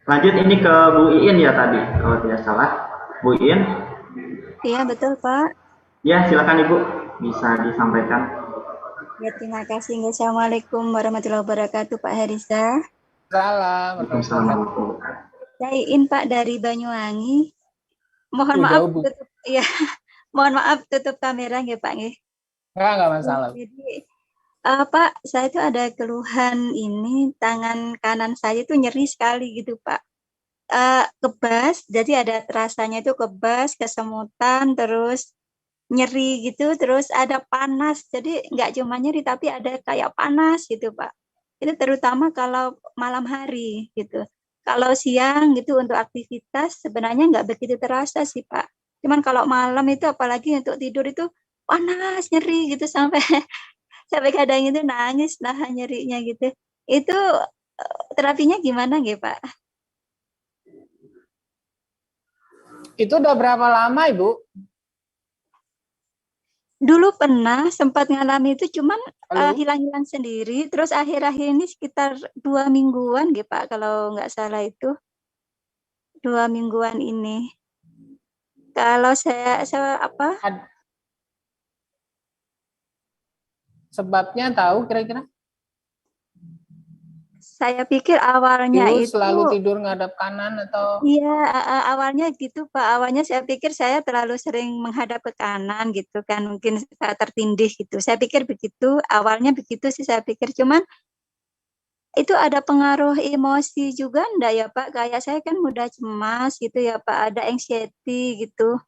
Lanjut ini ke Bu Iin ya tadi, kalau tidak salah. Bu Iin, Iya, betul, Pak. ya silakan Ibu, bisa disampaikan. Ya, terima kasih. Assalamualaikum warahmatullahi wabarakatuh, Pak Herisa. Salam Waalaikumsalam warahmatullahi wabarakatuh. warahmatullahi wabarakatuh. Saya Iin, Pak, dari Banyuwangi. Mohon maaf Jauh Bu. tutup ya. Mohon maaf tutup kamera ya, Pak nggih. Enggak masalah. Jadi Pak, saya itu ada keluhan ini tangan kanan saya itu nyeri sekali gitu, Pak. Kebas, jadi ada rasanya itu kebas, kesemutan, terus nyeri gitu, terus ada panas. Jadi nggak cuma nyeri, tapi ada kayak panas gitu, Pak. Itu terutama kalau malam hari gitu. Kalau siang gitu untuk aktivitas sebenarnya nggak begitu terasa sih, Pak. Cuman kalau malam itu apalagi untuk tidur itu panas, nyeri gitu sampai sampai kadang itu nangis nahan nyerinya gitu. Itu terapinya gimana nggih, Pak? Itu udah berapa lama Ibu? Dulu pernah sempat ngalami itu cuman Halo? hilang-hilang sendiri. Terus akhir-akhir ini sekitar 2 mingguan gitu Pak, kalau nggak salah itu 2 mingguan ini. Kalau saya apa? Sebabnya tahu kira-kira? Saya pikir awalnya Ibu itu selalu tidur ngadap kanan atau? iya, awalnya gitu Pak. Awalnya saya pikir saya terlalu sering menghadap ke kanan gitu kan, mungkin saya tertindih gitu. Saya pikir begitu, awalnya begitu sih saya pikir. Cuman itu ada pengaruh emosi juga enggak ya Pak? Kayak saya kan mudah cemas gitu ya Pak, ada anxiety gitu.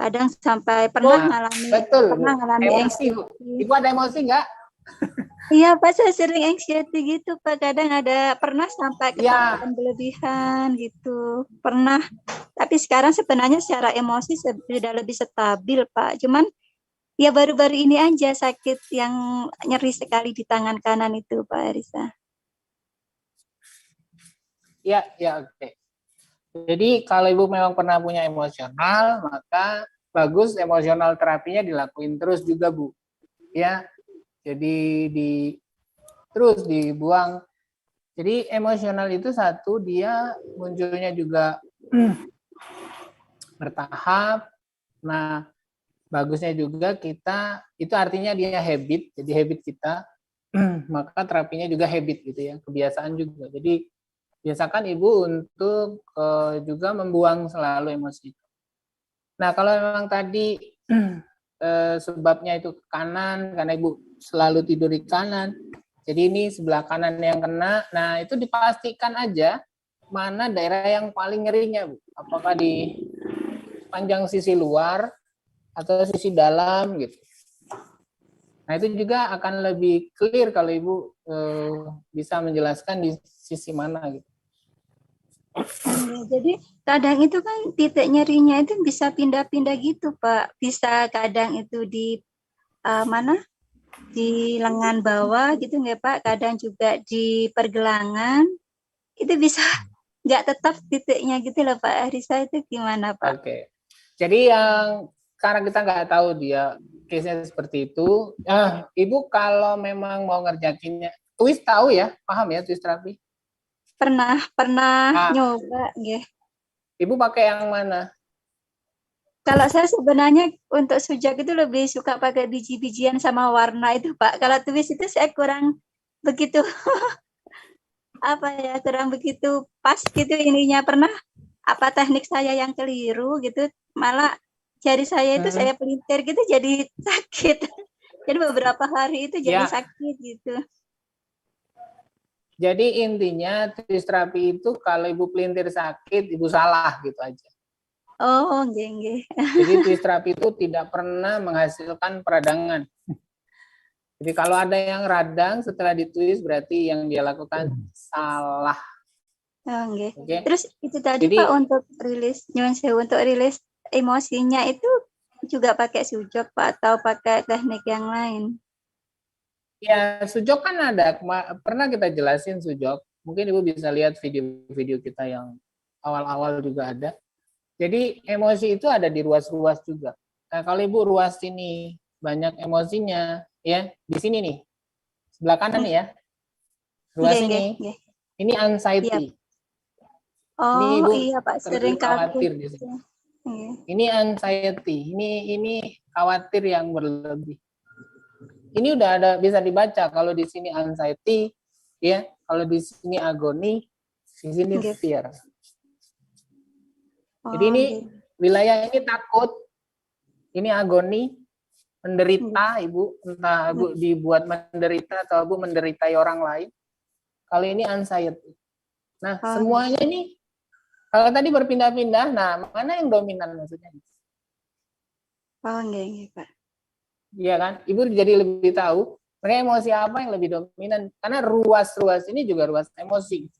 Kadang sampai Oh, betul Bu. pernah ngalami Emosi Bu. anxiety. Ibu ada emosi nggak? Iya Pak, saya sering anxiety gitu Pak. Kadang pernah sampai Ya, ketakutan berlebihan gitu. Pernah. Tapi sekarang sebenarnya secara emosi sudah lebih stabil Pak. Cuman ya baru-baru ini aja sakit yang nyeri sekali di tangan kanan itu Pak Arisa. ya, oke. Jadi kalau Ibu memang pernah punya emosional, maka bagus emosional terapinya dilakuin terus juga Bu. Ya, jadi terus dibuang. Jadi emosional itu satu, dia munculnya juga bertahap. Nah, bagusnya juga kita, itu artinya dia habit, jadi habit kita, maka terapinya juga habit gitu ya, kebiasaan juga. Jadi biasakan Ibu untuk juga membuang selalu emosi. Nah, kalau memang tadi sebabnya itu ke kanan, karena Ibu selalu tidur di kanan, jadi ini sebelah kanan yang kena, nah itu dipastikan aja mana daerah yang paling nyerinya, Bu. Apakah di panjang sisi luar atau sisi dalam gitu. Nah, itu juga akan lebih clear kalau Ibu bisa menjelaskan di sisi mana gitu. Ya, jadi kadang itu kan titik nyerinya itu bisa pindah-pindah gitu Pak. Bisa kadang itu di mana? Di lengan bawah gitu nggak Pak? Kadang juga di pergelangan. Itu bisa nggak tetap titiknya gitu loh Pak Arisa, itu gimana Pak? Oke. Jadi yang karena kita nggak tahu dia case-nya seperti itu, Ibu kalau memang mau ngerjakinnya, twist tahu ya, paham ya twist terapi? Pernah Nah, nyoba nggih. Ibu pakai yang mana? Kalau saya sebenarnya untuk sujak itu lebih suka pakai biji-bijian sama warna itu Pak. Kalau twist itu saya kurang begitu kurang begitu pas gitu ininya. Pernah apa teknik saya yang keliru gitu, malah jari saya itu saya pelintir gitu jadi sakit. Jadi beberapa hari itu jadi Ya, sakit gitu. jadi intinya twist terapi itu kalau Ibu pelintir sakit, Ibu salah gitu aja. Oh, nggih. Jadi twist terapi itu tidak pernah menghasilkan peradangan. Jadi kalau ada yang radang setelah ditwist berarti yang dia lakukan salah. Oh, nggih. Oke. Terus itu tadi Jadi Pak untuk rilis emosinya itu juga pakai sujok Pak atau pakai teknik yang lain? ya sujok kan ada, pernah kita jelasin sujok. Mungkin Ibu bisa lihat video-video kita yang awal-awal juga ada. Jadi emosi itu ada di ruas-ruas juga. Nah, kalau Ibu ruas ini banyak emosinya, ya di sini nih, sebelah kanan nih ya, ruas Nggih. ini anxiety. Ini Oh Ibu iya Pak, sering khawatir kali. di sini. Iya. Ini anxiety, ini khawatir yang berlebih. Ini udah ada bisa dibaca kalau di sini anxiety, ya. Kalau di sini agoni, di sini Oke. fear. Oh, Jadi ini oke. wilayah ini takut, ini agoni, menderita, Ibu, entah Ibu dibuat menderita atau Ibu menderitai orang lain. Kalau ini anxiety. Nah, Oh, semuanya ini kalau tadi berpindah-pindah, nah mana yang dominan maksudnya? oh enggak Pak. Iya kan? Ibu jadi lebih tahu mereka emosi apa yang lebih dominan. Karena ruas-ruas ini juga ruas emosi.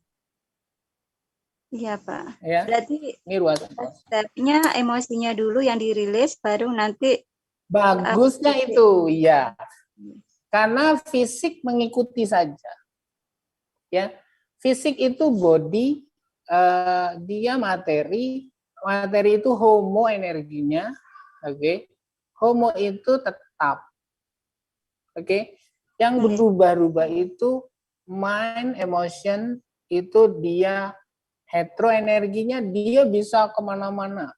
Iya Pak. Ya, Berarti ini ruas emosi. stepnya emosinya dulu yang dirilis, baru nanti Bagusnya fisik. itu, iya. Karena fisik mengikuti saja. Ya, fisik itu body, dia materi itu homo energinya, oke. Homo itu tetap. Oke, yang berubah-ubah itu mind, emotion, itu dia hetero energinya dia bisa kemana-mana.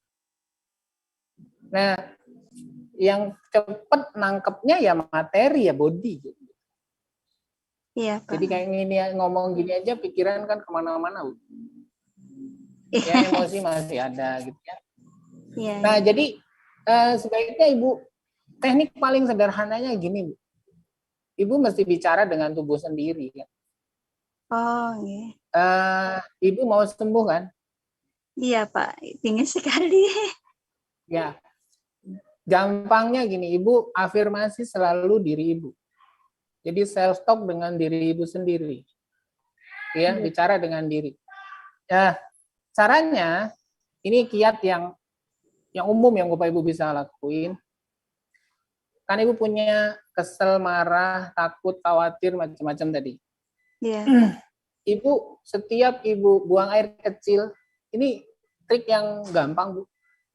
Nah, yang cepat nangkepnya ya materi ya body. Iya Pak. Jadi kayak gini ngomong gini aja pikiran kan kemana-mana. Ya emosi masih ada gitu ya. Iya. Nah jadi sebaiknya Ibu teknik paling sederhananya gini Bu. Ibu mesti bicara dengan tubuh sendiri ya. Oh, iya. Ibu mau sembuh kan? Iya Pak, ingin sekali. Ya. Gampangnya gini, Ibu afirmasi selalu diri Ibu. Jadi self talk dengan diri Ibu sendiri. Ya, bicara dengan diri. Ya, caranya ini kiat yang umum yang Bapak Ibu bisa lakuin. Kan Ibu punya kesel, marah, takut, khawatir, macam-macam tadi. Iya. Ibu, setiap Ibu buang air kecil, ini trik yang gampang, Bu.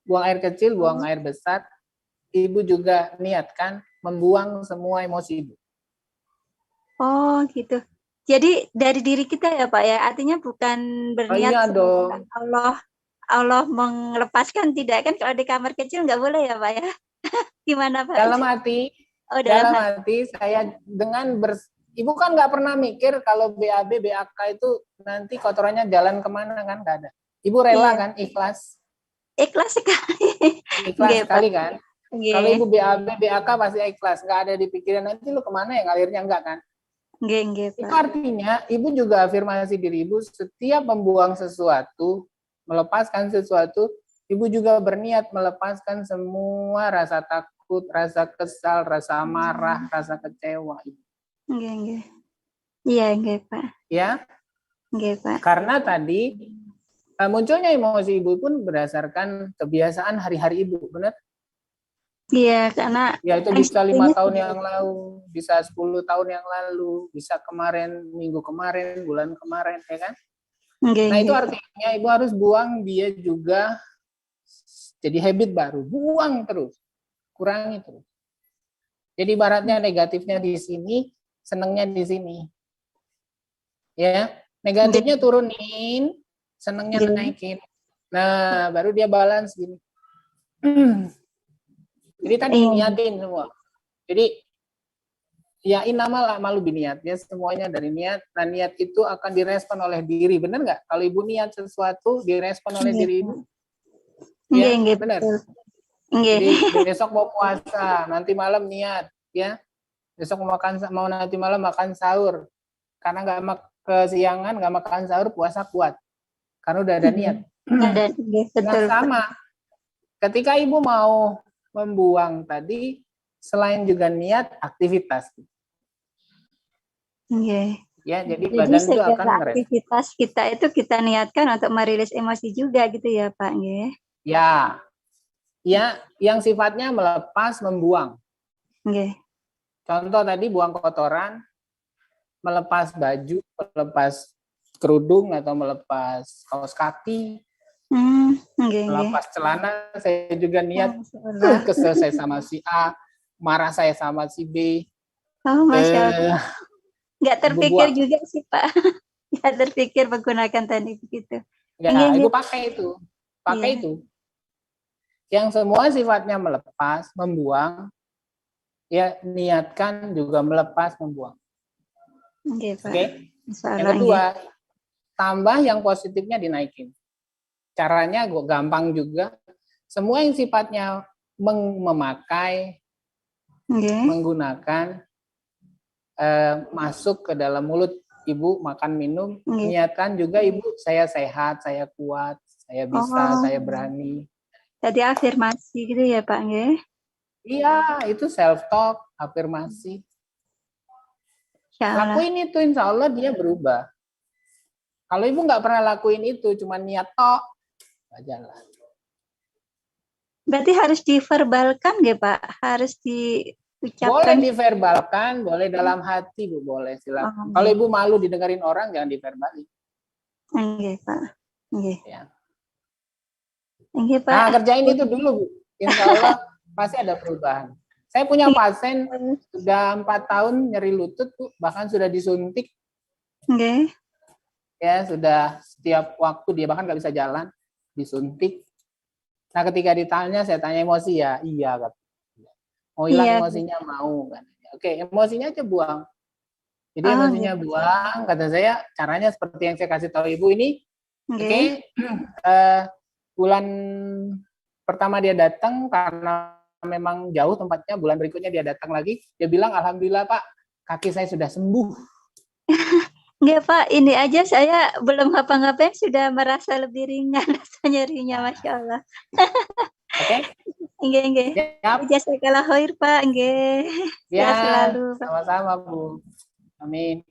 Buang air kecil, buang air besar, Ibu juga niatkan membuang semua emosi Ibu. Oh, gitu. Jadi dari diri kita ya Pak ya, artinya bukan berniat iya dong. Allah melepaskan, tidak kan? Kalau di kamar kecil nggak boleh ya Pak ya? Gimana Pak? Dalam hati, dalam hati saya dengan Ibu kan nggak pernah mikir kalau BAB, BAK itu nanti kotorannya jalan kemana kan, nggak ada. Ibu rela kan, ikhlas. Ikhlas sekali. Ikhlas sekali kan. Kalau Ibu BAB, BAK pasti ikhlas, nggak ada di pikiran nanti lu kemana ya, ngalirnya enggak kan. Pak. Itu artinya Ibu juga afirmasi diri Ibu setiap membuang sesuatu, melepaskan sesuatu, Ibu juga berniat melepaskan semua rasa takut, rasa kesal, rasa marah, rasa kecewa. Iya, Pak. Ya. Pak. Karena tadi munculnya emosi Ibu pun berdasarkan kebiasaan hari-hari Ibu, benar? Iya, karena ya itu bisa 5 tahun yang lalu, bisa 10 tahun yang lalu, bisa kemarin, minggu kemarin, bulan kemarin, ya kan? Nah, itu artinya Ibu harus buang dia juga jadi habit baru, buang terus, kurangi terus. Jadi ibaratnya negatifnya di sini, senengnya di sini. Ya, negatifnya turunin, senengnya naikin. Nah, baru dia balance gini. Jadi tadi niatin semua. Jadi yain nama malu biniat, ya semuanya dari niat. Dan niat itu akan direspon oleh diri, benar nggak? Kalau Ibu niat sesuatu direspon oleh diri Ibu. Ya, benar. Jadi besok mau puasa, nanti malam niat, ya. Besok mau nanti malam makan sahur. Karena nggak kesiangan, nggak makan sahur, puasa kuat. Karena udah ada niat. Nah, sama. Ketika Ibu mau membuang tadi, selain juga niat, aktivitas. Ya, jadi badan itu akan aktivitas kita itu kita niatkan untuk merilis emosi juga gitu ya Pak. Ya, ya, yang sifatnya melepas, membuang. Contoh tadi buang kotoran, melepas baju, melepas kerudung atau melepas kaos kaki, melepas celana. Saya juga niat kesel saya sama si A, marah saya sama si B. Oh, Masya Allah. Nggak terpikir juga sih Pak. Nggak terpikir menggunakan teknik begitu. Ya, Nggih, Ibu nggih. pakai Iya. itu. Yang semua sifatnya melepas, membuang, ya niatkan juga melepas, membuang. Nggih, Pak. Oke. Insya Yang Allah, kedua, nggih. tambah yang positifnya dinaikin. Caranya gampang juga. Semua yang sifatnya memakai, Nggih. menggunakan, masuk ke dalam mulut Ibu, makan, minum, Nggih. niatkan juga Ibu, saya sehat, saya kuat, saya bisa, Oh. saya berani. Jadi afirmasi gitu ya, Pak, nggih? Iya, itu self-talk, afirmasi. Insya Allah. Lakuin itu, insya Allah dia berubah. Kalau Ibu nggak pernah lakuin itu, cuma niat tok, nggak jalan. Berarti harus diverbalkan nggih, Pak? Harus Boleh diucapkan. diverbalkan, boleh dalam hati, Bu, boleh silakan. Oh, Kalau nggih. Ibu malu didengerin orang, jangan diverbalin. Nggih, Pak. Nggih. Ya. Nggih, Pak. Nah, kerjain itu dulu, Bu. Insya Allah pasti ada perubahan. Saya punya pasien sudah 4 tahun nyeri lutut, Bu, bahkan sudah disuntik. Nggih. Ya, sudah setiap waktu dia bahkan nggak bisa jalan, disuntik. Nah, ketika ditanya, saya tanya emosi ya, iya kan. Mau hilang Iya. emosinya, mau kan. Oke, emosinya aja buang. Jadi Oh, emosinya gitu. buang, kata saya, caranya seperti yang saya kasih tahu Ibu ini. Nggih. Oke, bulan pertama dia datang karena memang jauh tempatnya, bulan berikutnya dia datang lagi, dia bilang, alhamdulillah Pak, kaki saya sudah sembuh. Nggih, Pak, ini aja saya belum ngapa-ngapain sudah merasa lebih ringan rasa nyerinya, Masya Allah. Oke? Nggih, nggih. Siap. Jazakallah khair, Pak, nggih. Ya, Sehat selalu, Pak. sama-sama Bu. Amin.